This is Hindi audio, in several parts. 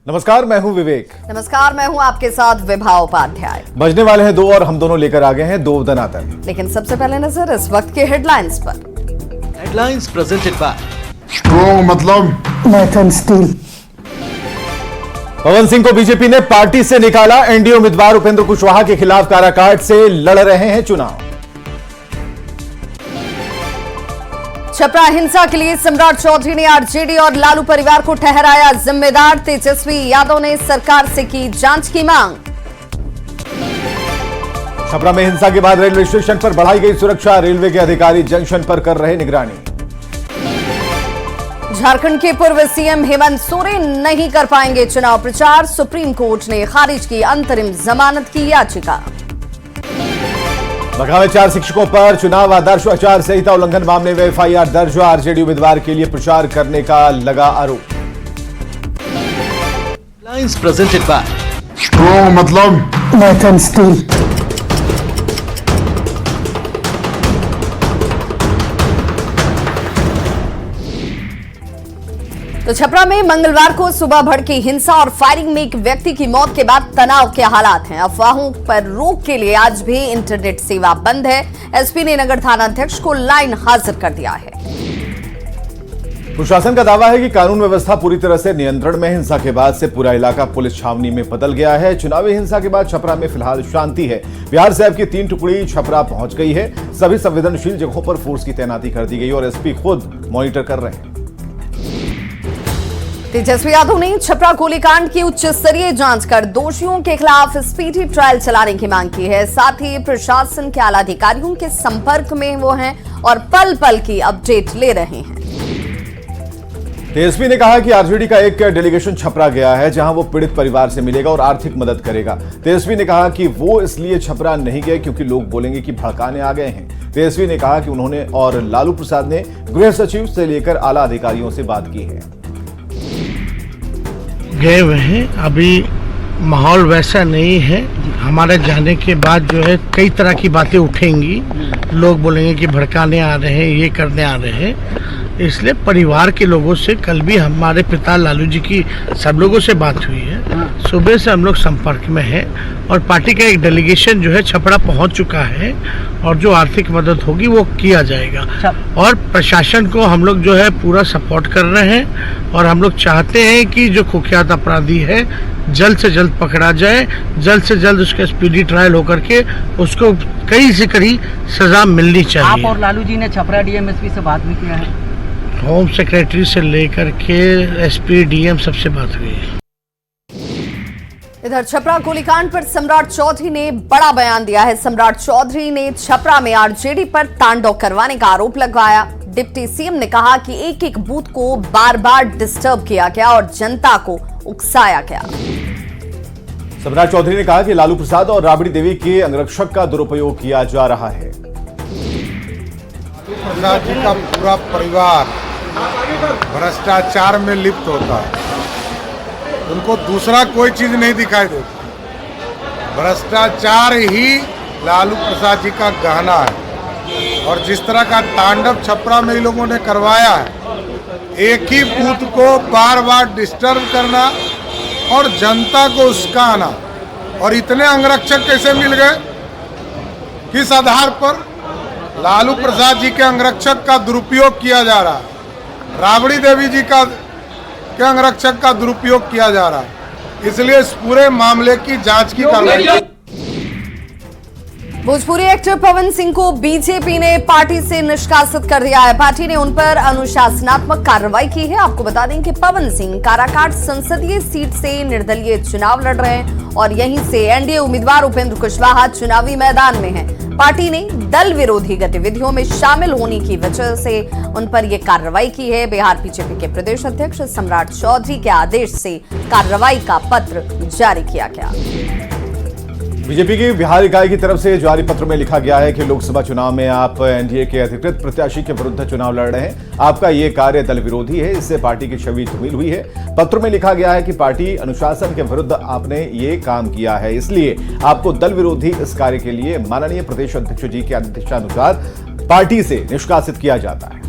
नमस्कार, मैं हूं विवेक। नमस्कार, मैं हूं आपके साथ विभा उपाध्याय। बजने वाले हैं 2 और हम दोनों लेकर आ गए हैं 2 दनातन। लेकिन सबसे पहले नजर इस वक्त के हेडलाइंस पर। हेडलाइंस प्रेजेंटेड बाय स्ट्रॉन्ग मतलब मैथन स्टील। पवन सिंह को बीजेपी ने पार्टी से निकाला। एनडीए उम्मीदवार उपेंद्र कुशवाहा के खिलाफ काराकाट से लड़ रहे हैं चुनाव। छपरा हिंसा के लिए सम्राट चौधरी ने आरजेडी और लालू परिवार को ठहराया जिम्मेदार। तेजस्वी यादव ने सरकार से की जांच की मांग। छपरा में हिंसा के बाद रेलवे स्टेशन पर बढ़ाई गई सुरक्षा। रेलवे के अधिकारी जंक्शन पर कर रहे निगरानी। झारखंड के पूर्व सीएम हेमंत सोरेन नहीं कर पाएंगे चुनाव प्रचार। सुप्रीम कोर्ट ने खारिज की अंतरिम जमानत की याचिका। बघा में 4 शिक्षकों पर चुनाव आदर्श आचार संहिता उल्लंघन मामले में एफआईआर दर्ज। आरजेडी उम्मीदवार के लिए प्रचार करने का लगा आरोप। हेडलाइंस प्रेजेंटेड बाय स्ट्रॉन्ग मतलब मैथन स्टील। तो छपरा में मंगलवार को सुबह भड़की हिंसा और फायरिंग में एक व्यक्ति की मौत के बाद तनाव के हालात हैं। अफवाहों पर रोक के लिए आज भी इंटरनेट सेवा बंद है। एसपी ने नगर थाना अध्यक्ष को लाइन हाजिर कर दिया है। प्रशासन का दावा है कि कानून व्यवस्था पूरी तरह से नियंत्रण में। हिंसा के बाद से पूरा इलाका पुलिस छावनी में बदल गया है। चुनावी हिंसा के बाद छपरा में फिलहाल शांति है। बिहार से की 3 टुकड़ी छपरा पहुंच गई है। सभी संवेदनशील जगहों पर फोर्स की तैनाती कर दी गई और एसपी खुद मॉनिटर कर रहे हैं। तेजस्वी यादव ने छपरा गोलीकांड की उच्च स्तरीय जांच कर दोषियों के खिलाफ स्पीडी ट्रायल चलाने की मांग की है। साथ ही प्रशासन के आला अधिकारियों के संपर्क में वो हैं और पल पल की अपडेट ले रहे हैं। तेजस्वी ने कहा कि आरजेडी का एक डेलीगेशन छपरा गया है, जहां वो पीड़ित परिवार से मिलेगा और आर्थिक मदद करेगा। तेजस्वी ने कहा कि वो इसलिए छपरा नहीं गए क्योंकि लोग बोलेंगे कि भड़काने आ गए हैं। तेजस्वी ने कहा कि उन्होंने और लालू प्रसाद ने गृह सचिव से लेकर आला अधिकारियों से बात की है। गए हुए हैं, अभी माहौल वैसा नहीं है। हमारे जाने के बाद जो है कई तरह की बातें उठेंगी। लोग बोलेंगे कि भड़काने आ रहे हैं, ये करने आ रहे हैं। इसलिए परिवार के लोगों से कल भी हमारे पिता लालू जी की सब लोगों से बात हुई है। सुबह से हम लोग संपर्क में हैं और पार्टी का एक डेलीगेशन जो है छपरा पहुंच चुका है और जो आर्थिक मदद होगी वो किया जाएगा। और प्रशासन को हम लोग जो है पूरा सपोर्ट कर रहे हैं और हम लोग चाहते हैं कि जो कुख्यात अपराधी है जल्द से जल्द पकड़ा जाए, जल्द से जल्द उसका स्पीडी ट्रायल होकर के उसको कई से कड़ी सजा मिलनी चाहिए। आप और लालू जी ने छपरा डीएमएसपी से बात भी किया है? होम सेक्रेटरी से लेकर के एसपी डीएम सबसे बात हुई है। इधर छपरा गोलीकांड पर सम्राट चौधरी ने बड़ा बयान दिया है। सम्राट चौधरी ने छपरा में आरजेडी पर तांडव करवाने का आरोप लगाया। डिप्टी सीएम ने कहा कि एक एक बूथ को बार बार डिस्टर्ब किया गया और जनता को उकसाया गया। सम्राट चौधरी ने कहा कि लालू प्रसाद और राबड़ी देवी के अंगरक्षक का दुरुपयोग किया जा रहा है। प्रसाद जी का पूरा परिवार भ्रष्टाचार में लिप्त होता है। उनको दूसरा कोई चीज नहीं दिखाई देती। भ्रष्टाचार ही लालू प्रसाद जी का गहना है। और जिस तरह का तांडव छपरा में इन लोगों ने करवाया है, एक ही बूथ को बार बार डिस्टर्ब करना और जनता को उस्काना। और इतने अंगरक्षक कैसे मिल गए? किस आधार पर? लालू प्रसाद जी के अंगरक्षक का दुरुपयोग किया जा रहा है। राबड़ी देवी जी के अंगरक्षक का दुरुपयोग किया जा रहा है। इसलिए इस पूरे मामले की जांच की कार्रवाई। भोजपुरी एक्टर पवन सिंह को बीजेपी ने पार्टी से निष्कासित कर दिया है। पार्टी ने उन पर अनुशासनात्मक कार्रवाई की है। आपको बता दें कि पवन सिंह काराकाट संसदीय सीट से निर्दलीय चुनाव लड़ रहे हैं और यहीं से एनडीए उम्मीदवार उपेंद्र कुशवाहा चुनावी मैदान में हैं। पार्टी ने दल विरोधी गतिविधियों में शामिल होने की वजह से उन पर यह कार्रवाई की है। बिहार बीजेपी के प्रदेश अध्यक्ष सम्राट चौधरी के आदेश से कार्रवाई का पत्र जारी किया गया। बीजेपी की बिहार इकाई की तरफ से जारी पत्र में लिखा गया है कि लोकसभा चुनाव में आप एनडीए के अधिकृत प्रत्याशी के विरुद्ध चुनाव लड़ रहे हैं। आपका ये कार्य दल विरोधी है, इससे पार्टी की छवि धूमिल हुई है। पत्र में लिखा गया है कि पार्टी अनुशासन के विरुद्ध आपने ये काम किया है, इसलिए आपको दल विरोधी इस कार्य के लिए माननीय प्रदेश अध्यक्ष जी के आदेशानुसार पार्टी से निष्कासित किया जाता है।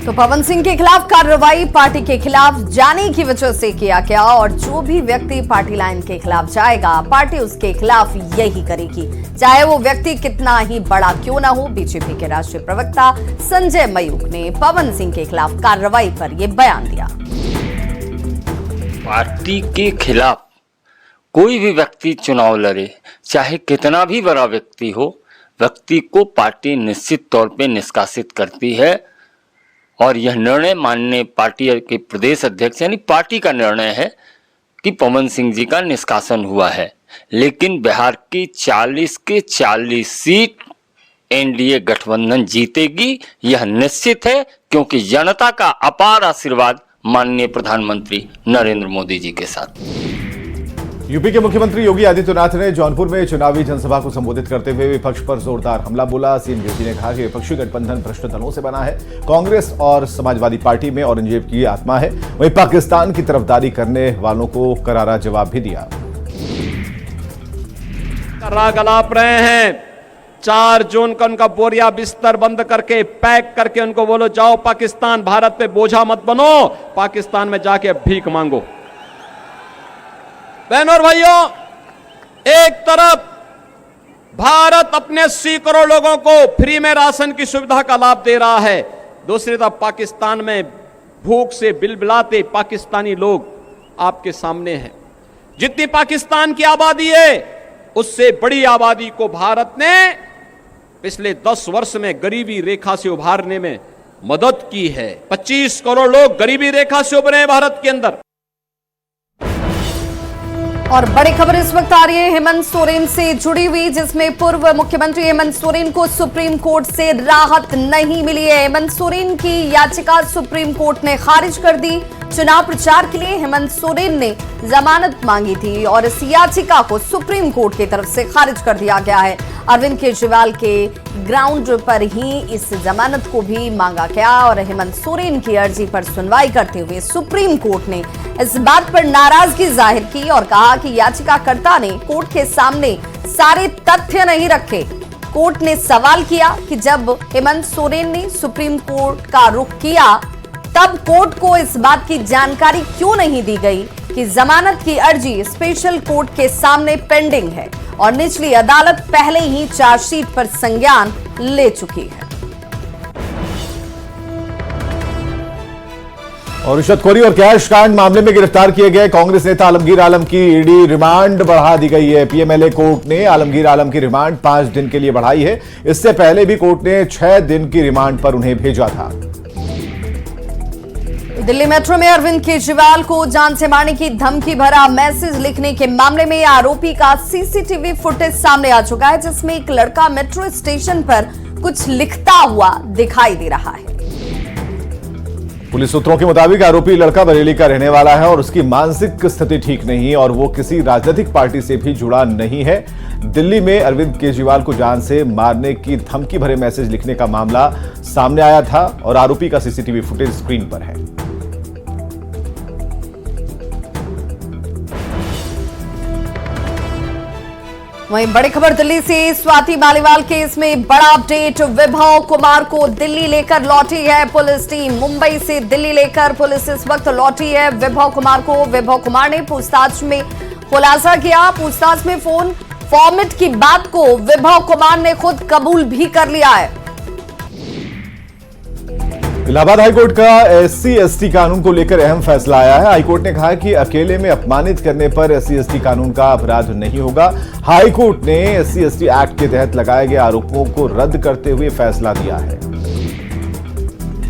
तो पवन सिंह के खिलाफ कार्रवाई पार्टी के खिलाफ जाने की वजह से किया गया और जो भी व्यक्ति पार्टी लाइन के खिलाफ जाएगा पार्टी उसके खिलाफ यही करेगी, चाहे वो व्यक्ति कितना ही बड़ा क्यों ना हो। बीजेपी के राष्ट्रीय प्रवक्ता संजय मयूख ने पवन सिंह के खिलाफ कार्रवाई पर यह बयान दिया। पार्टी के खिलाफ कोई भी व्यक्ति चुनाव लड़े, चाहे कितना भी बड़ा व्यक्ति हो, व्यक्ति को पार्टी निश्चित तौर पे निष्कासित करती है। और यह निर्णय माननीय पार्टी के प्रदेश अध्यक्ष यानी पार्टी का निर्णय है कि पवन सिंह जी का निष्कासन हुआ है। लेकिन बिहार की 40 के 40 सीट एनडीए गठबंधन जीतेगी, यह निश्चित है, क्योंकि जनता का अपार आशीर्वाद माननीय प्रधानमंत्री नरेंद्र मोदी जी के साथ। यूपी के मुख्यमंत्री योगी आदित्यनाथ ने जौनपुर में चुनावी जनसभा को संबोधित करते हुए विपक्ष पर जोरदार हमला बोला। सीएम योगी ने कहा कि विपक्षी गठबंधन भ्रष्ट दलों से बना है, कांग्रेस और समाजवादी पार्टी में औरंगजेब की आत्मा है। वहीं पाकिस्तान की तरफदारी करने वालों को करारा जवाब भी दिया। राग अलाप रहे हैं, 4 जून का उनका बोरिया बिस्तर बंद करके पैक करके उनको बोलो जाओ पाकिस्तान, भारत पे बोझा मत बनो, पाकिस्तान में जाके भीख मांगो। बहनों और भाइयों, एक तरफ भारत अपने 80 करोड़ लोगों को फ्री में राशन की सुविधा का लाभ दे रहा है, दूसरी तरफ पाकिस्तान में भूख से बिलबिलाते पाकिस्तानी लोग आपके सामने हैं। जितनी पाकिस्तान की आबादी है उससे बड़ी आबादी को भारत ने पिछले 10 वर्ष में गरीबी रेखा से उभारने में मदद की है। 25 करोड़ लोग गरीबी रेखा से उभरे हैं भारत के अंदर। और बड़ी खबर इस वक्त आ रही है हेमंत सोरेन से जुड़ी हुई, जिसमें पूर्व मुख्यमंत्री हेमंत सोरेन को सुप्रीम कोर्ट से राहत नहीं मिली है। हेमंत सोरेन की याचिका सुप्रीम कोर्ट ने खारिज कर दी। चुनाव प्रचार के लिए हेमंत सोरेन ने जमानत मांगी थी और इस याचिका को सुप्रीम कोर्ट की तरफ से खारिज कर दिया गया है। अरविंद केजरीवाल के ग्राउंड पर ही इस जमानत को भी मांगा गया और हेमंत सोरेन की अर्जी पर सुनवाई करते हुए सुप्रीम कोर्ट ने इस बात पर नाराजगी जाहिर की और कहा कि याचिकाकर्ता ने कोर्ट के सामने सारे तथ्य नहीं रखे। कोर्ट ने सवाल किया कि जब हेमंत सोरेन ने सुप्रीम कोर्ट का रुख किया तब कोर्ट को इस बात की जानकारी क्यों नहीं दी गई कि जमानत की अर्जी स्पेशल कोर्ट के सामने पेंडिंग है और निचली अदालत पहले ही चार्जशीट पर संज्ञान ले चुकी है। और रिश्वतखोरी और कैश कांड मामले में गिरफ्तार किए गए कांग्रेस नेता आलमगीर आलम की ईडी रिमांड बढ़ा दी गई है। पीएमएलए कोर्ट ने आलमगीर आलम की रिमांड 5 दिन के लिए बढ़ाई है। इससे पहले भी कोर्ट ने 6 दिन की रिमांड पर उन्हें भेजा था। दिल्ली मेट्रो में अरविंद केजरीवाल को जान से मारने की धमकी भरा मैसेज लिखने के मामले में आरोपी का सीसीटीवी फुटेज सामने आ चुका है, जिसमें एक लड़का मेट्रो स्टेशन पर कुछ लिखता हुआ दिखाई दे रहा है। पुलिस सूत्रों के मुताबिक आरोपी लड़का बरेली का रहने वाला है और उसकी मानसिक स्थिति ठीक नहीं और वो किसी राजनीतिक पार्टी से भी जुड़ा नहीं है। दिल्ली में अरविंद केजरीवाल को जान से मारने की धमकी भरे मैसेज लिखने का मामला सामने आया था और आरोपी का सीसीटीवी फुटेज स्क्रीन पर है। वहीं बड़ी खबर दिल्ली से, स्वाति मालीवाल केस में बड़ा अपडेट। विभव कुमार को दिल्ली लेकर लौटी है पुलिस टीम। मुंबई से दिल्ली लेकर पुलिस इस वक्त लौटी है विभव कुमार को। विभव कुमार ने पूछताछ में खुलासा किया। पूछताछ में फोन फॉर्मेट की बात को विभव कुमार ने खुद कबूल भी कर लिया है। इलाहाबाद हाईकोर्ट का SC/ST कानून को लेकर अहम फैसला आया है। हाईकोर्ट ने कहा कि अकेले में अपमानित करने पर SC/ST कानून का अपराध नहीं होगा। हाईकोर्ट ने SC/ST एक्ट के तहत लगाए गए आरोपों को रद्द करते हुए फैसला दिया है।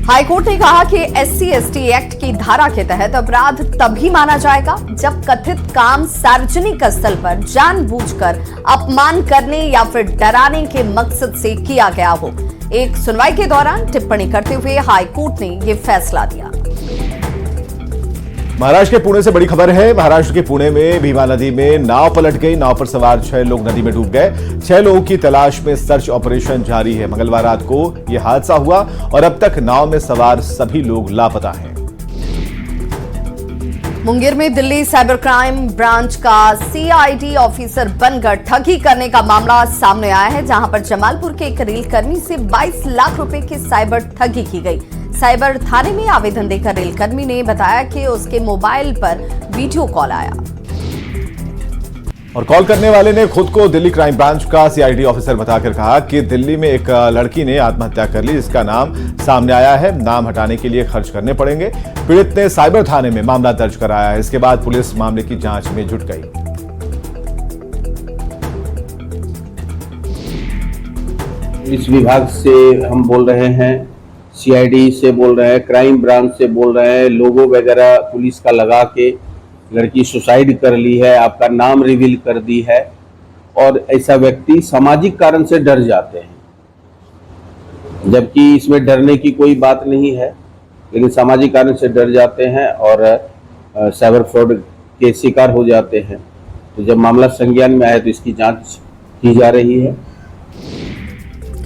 हाईकोर्ट ने कहा कि SC/ST एक्ट की धारा के तहत अपराध तभी माना जाएगा जब कथित काम सार्वजनिक स्थल पर जानबूझकर अपमान करने या फिर डराने के मकसद से किया गया हो। एक सुनवाई के दौरान टिप्पणी करते हुए हाईकोर्ट ने यह फैसला दिया। महाराष्ट्र के पुणे से बड़ी खबर है। महाराष्ट्र के पुणे में भीमा नदी में नाव पलट गई। नाव पर सवार 6 लोग नदी में डूब गए। 6 लोगों की तलाश में सर्च ऑपरेशन जारी है। मंगलवार रात को यह हादसा हुआ और अब तक नाव में सवार सभी लोग लापता हैं। मुंगेर में दिल्ली साइबर क्राइम ब्रांच का CID ऑफिसर बनकर ठगी करने का मामला सामने आया है, जहां पर जमालपुर के एक रेल कर्मी से 22 लाख रुपए की साइबर ठगी की गई। साइबर थाने में आवेदन देकर रेलकर्मी ने बताया कि उसके मोबाइल पर वीडियो कॉल आया और कॉल करने वाले ने खुद को दिल्ली क्राइम ब्रांच का सीआईडी ऑफिसर बताकर कहा कि दिल्ली में एक लड़की ने आत्महत्या कर ली, जिसका नाम सामने आया है। नाम हटाने के लिए खर्च करने पड़ेंगे। पीड़ित ने साइबर थाने में मामला दर्ज कराया है। इसके बाद पुलिस मामले की जांच में जुट गई। इस विभाग से हम बोल रहे हैं, सीआईडी से बोल रहे हैं, क्राइम ब्रांच से बोल रहे हैं। लोगो वगैरह पुलिस का लगा के लड़की सुसाइड कर ली है, आपका नाम रिवील कर दी है। और ऐसा व्यक्ति सामाजिक कारण से डर जाते हैं, जबकि इसमें डरने की कोई बात नहीं है, लेकिन सामाजिक कारण से डर जाते हैं और साइबर फ्रॉड के शिकार हो जाते हैं। तो जब मामला संज्ञान में आया तो इसकी जांच की जा रही है।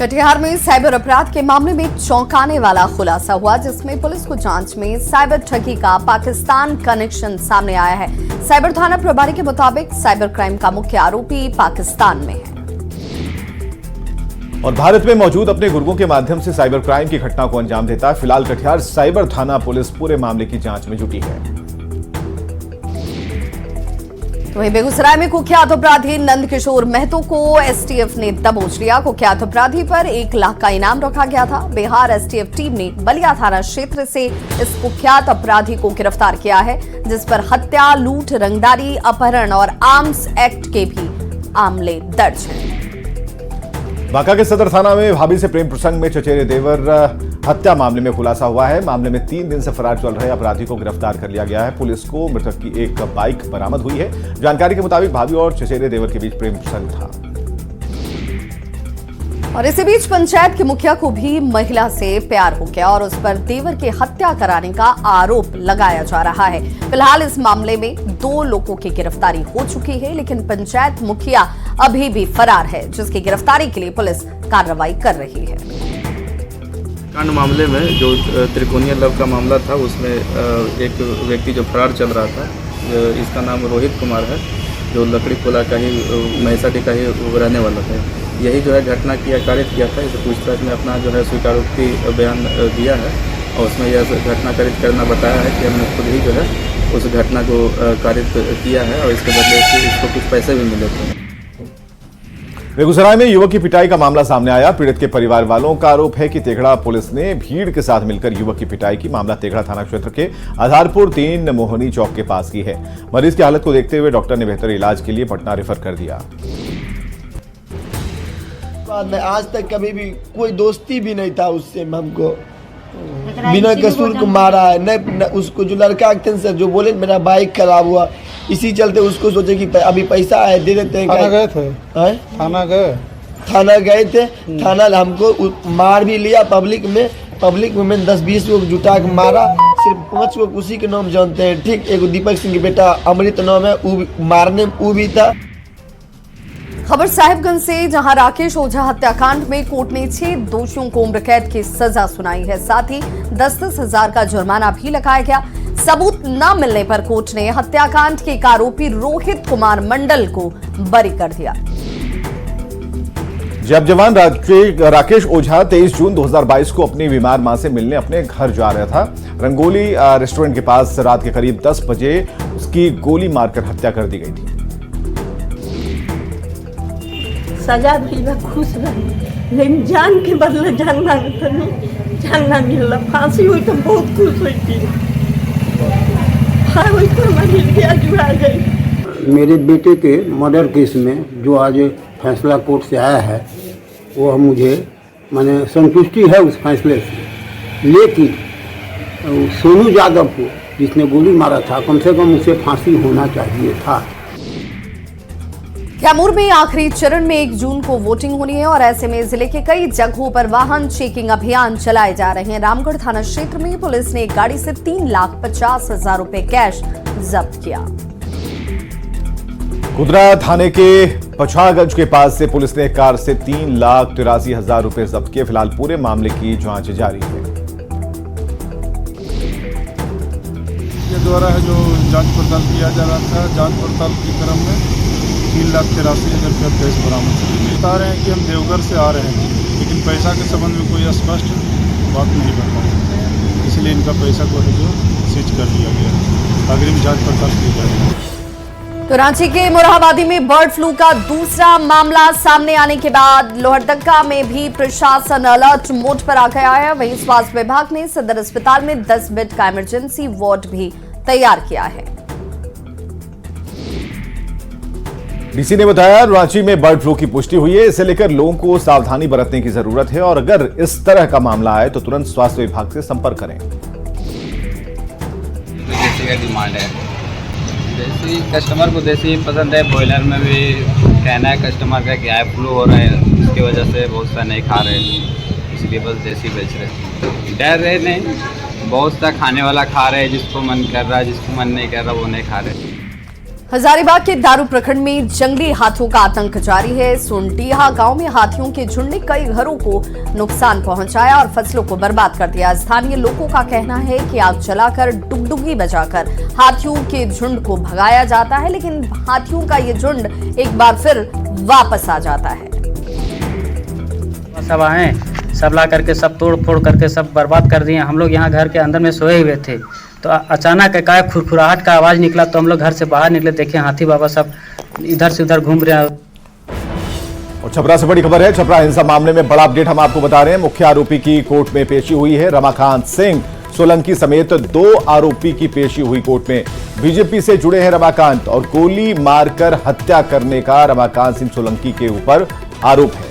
कटिहार में साइबर अपराध के मामले में चौंकाने वाला खुलासा हुआ, जिसमें पुलिस को जांच में साइबर ठगी का पाकिस्तान कनेक्शन सामने आया है। साइबर थाना प्रभारी के मुताबिक साइबर क्राइम का मुख्य आरोपी पाकिस्तान में है और भारत में मौजूद अपने गुर्गों के माध्यम से साइबर क्राइम की घटना को अंजाम देता है। फिलहाल कटिहार साइबर थाना पुलिस पूरे मामले की जांच में जुटी है। तो वहीं बेगूसराय में कुख्यात अपराधी नंदकिशोर महतो को एसटीएफ ने दबोच लिया। कुख्यात अपराधी पर 1 लाख का इनाम रखा गया था। बिहार एसटीएफ टीम ने बलिया थाना क्षेत्र से इस कुख्यात अपराधी को गिरफ्तार किया है, जिस पर हत्या, लूट, रंगदारी, अपहरण और आर्म्स एक्ट के भी मामले दर्ज हैं। बांका के सदर थाना में भाभी से प्रेम प्रसंग में चचेरे देवर हत्या मामले में खुलासा हुआ है। मामले में 3 दिन से फरार चल रहे अपराधी को गिरफ्तार कर लिया गया है। पुलिस को मृतक की एक बाइक बरामद हुई है। जानकारी के मुताबिक भाभी और चचेरे देवर के बीच प्रेम प्रसंग था। और इसी बीच पंचायत के मुखिया को भी महिला से प्यार हो गया और उस पर देवर की हत्या कराने का आरोप लगाया जा रहा है। फिलहाल इस मामले में 2 लोगों की गिरफ्तारी हो चुकी है, लेकिन पंचायत मुखिया अभी भी फरार है, जिसकी गिरफ्तारी के लिए पुलिस कार्रवाई कर रही है। कांड मामले में जो त्रिकोणीय लव का मामला था, उसमें एक व्यक्ति जो फरार चल रहा था, इसका नाम रोहित कुमार है, जो लकड़ी कोला का ही, महिषाटी का ही रहने वाला था। यही जो है घटना कारित किया था। इस पूछताछ में अपना जो है स्वीकारोक्ति बयान दिया है और उसमें यह घटना कारित करना बताया है कि हमने खुद ही जो है उस घटना को कारित किया है और इसके बदले इसको कुछ पैसे भी मिले थे। बेगूसराय में युवक की पिटाई का मामला सामने आया। पीड़ित के परिवार वालों का आरोप है कि तेघड़ा पुलिस ने भीड़ के साथ मिलकर युवक की पिटाई की। मामला तेघड़ा थाना क्षेत्र के आधारपुर 3 मोहनी चौक के पास की है। मरीज की हालत को देखते हुए डॉक्टर ने बेहतर इलाज के लिए पटना रेफर कर दिया। आज तक कभी भी कोई दोस्ती भी नहीं था उससे, हमको बिना कसूर को मारा है। न उसको जो लड़का से जो बोले मेरा बाइक खराब हुआ, इसी चलते उसको सोचे कि अभी पैसा है दे देते हैं। थाना गए थे? थाना गए थे। थाना हमको मार भी लिया। पब्लिक में 10-20 लोग जुटा के मारा। सिर्फ 5 लोग उसी के नाम जानते हैं। ठीक, एक दीपक सिंह के बेटा अमृत नाम है, मारने वो भी था। खबर साहिबगंज से, जहां राकेश ओझा हत्याकांड में कोर्ट ने 6 दोषियों को उम्र कैद की सजा सुनाई है। साथ ही 10-10 हजार का जुर्माना भी लगाया गया। सबूत न मिलने पर कोर्ट ने हत्याकांड के एक आरोपी रोहित कुमार मंडल को बरी कर दिया। जब जवान राकेश ओझा 23 जून 2022 को अपनी बीमार मां से मिलने अपने घर जा रहा था। रंगोली रेस्टोरेंट के पास रात के करीब 10 बजे उसकी गोली मारकर हत्या कर दी गई थी। सजा भी खुश रही, लेकिन जान के बदले जानना मिला। फांसी हुई तो बहुत खुश हुई थी। हुई तो मिल गया, जुड़ा गई। मेरे बेटे के मर्डर केस में जो आज फैसला कोर्ट से आया है, वो मुझे माने संतुष्टि है उस फैसले से। लेकिन सोनू यादव को जिसने गोली मारा था, कम से कम उसे फांसी होना चाहिए था। कैमूर में आखिरी चरण में 1 जून को वोटिंग होनी है और ऐसे में जिले के कई जगहों पर वाहन चेकिंग अभियान चलाए जा रहे हैं। रामगढ़ थाना क्षेत्र में पुलिस ने एक गाड़ी से 3,50,000 रुपए कैश जब्त किया। कुदरा थाने के पछागंज के पास से पुलिस ने एक कार से 3,83,000 रुपए जब्त किए। फिलहाल पूरे मामले की जांच जारी है। ये द्वारा जो जांच पड़ताल किया जा रहा था, जांच पड़ताल के क्रम में 3,83,000 रुपये कैश बरामद किए। बता रहे हैं कि हम देवघर से आ रहे हैं, लेकिन पैसा के संबंध में कोई स्पष्ट बात नहीं बता। इसलिए इनका पैसा को है जो सीज कर लिया गया। अग्रिम जांच पड़ताल की जा रही है। तो रांची के मोरहाबादी में बर्ड फ्लू का दूसरा मामला सामने आने के बाद लोहरदगा में भी प्रशासन अलर्ट मोड पर आ गया है। वहीं स्वास्थ्य विभाग ने सदर अस्पताल में 10 बेड का इमरजेंसी वार्ड भी तैयार किया है। डीसी ने बताया रांची में बर्ड फ्लू की पुष्टि हुई है, इसे लेकर लोगों को सावधानी बरतने की जरूरत है और अगर इस तरह का मामला आए तो तुरंत स्वास्थ्य विभाग से संपर्क करें। देसी का डिमांड है, देसी कस्टमर को देसी पसंद है। बॉयलर में भी कहना है कस्टमर का क्या है, फ्लू हो रहा है, इसकी वजह से बहुत सा नहीं खा रहे, इसलिए बस देसी बेच रहे। डर रहे नहीं, बहुत सा खाने वाला खा रहे हैं, जिसको मन कर रहा है, जिसको मन नहीं कर रहा वो नहीं खा रहे। हजारीबाग के दारू प्रखंड में जंगली हाथियों का आतंक जारी है। सोनडीहा गांव में हाथियों के झुंड ने कई घरों को नुकसान पहुंचाया और फसलों को बर्बाद कर दिया। स्थानीय लोगों का कहना है कि आग जलाकर डुगडुगी बजाकर हाथियों के झुंड को भगाया जाता है, लेकिन हाथियों का ये झुंड एक बार फिर वापस आ जाता है। सब आए, सब ला करके सब तोड़ फोड़ करके सब बर्बाद कर दिए। हम लोग यहाँ घर के अंदर में सोए हुए थे तो अचानक एकाएक खुरखुराहट का आवाज निकला तो हम लोग घर से बाहर निकले, देखे हाथी बाबा सब इधर से उधर घूम रहे हैं। और छपरा से बड़ी खबर है। छपरा हिंसा मामले में बड़ा अपडेट हम आपको बता रहे हैं। मुख्य आरोपी की कोर्ट में पेशी हुई है। रमाकांत सिंह सोलंकी समेत 2 आरोपी की पेशी हुई कोर्ट में। बीजेपी से जुड़े हैं रमाकांत और गोली मारकर हत्या करने का रमाकांत सिंह सोलंकी के ऊपर आरोप है।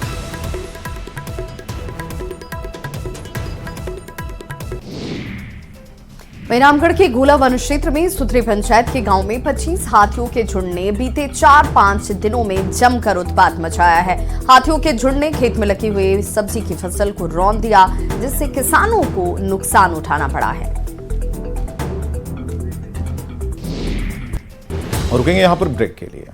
रामगढ़ के गोला वन क्षेत्र में सुथरी पंचायत के गांव में 25 हाथियों के झुंड ने बीते 4-5 दिनों में जमकर उत्पात मचाया है। हाथियों के झुंड ने खेत में लगी हुई सब्जी की फसल को रौंद दिया, जिससे किसानों को नुकसान उठाना पड़ा है। और रुकेंगे यहां पर ब्रेक के लिए।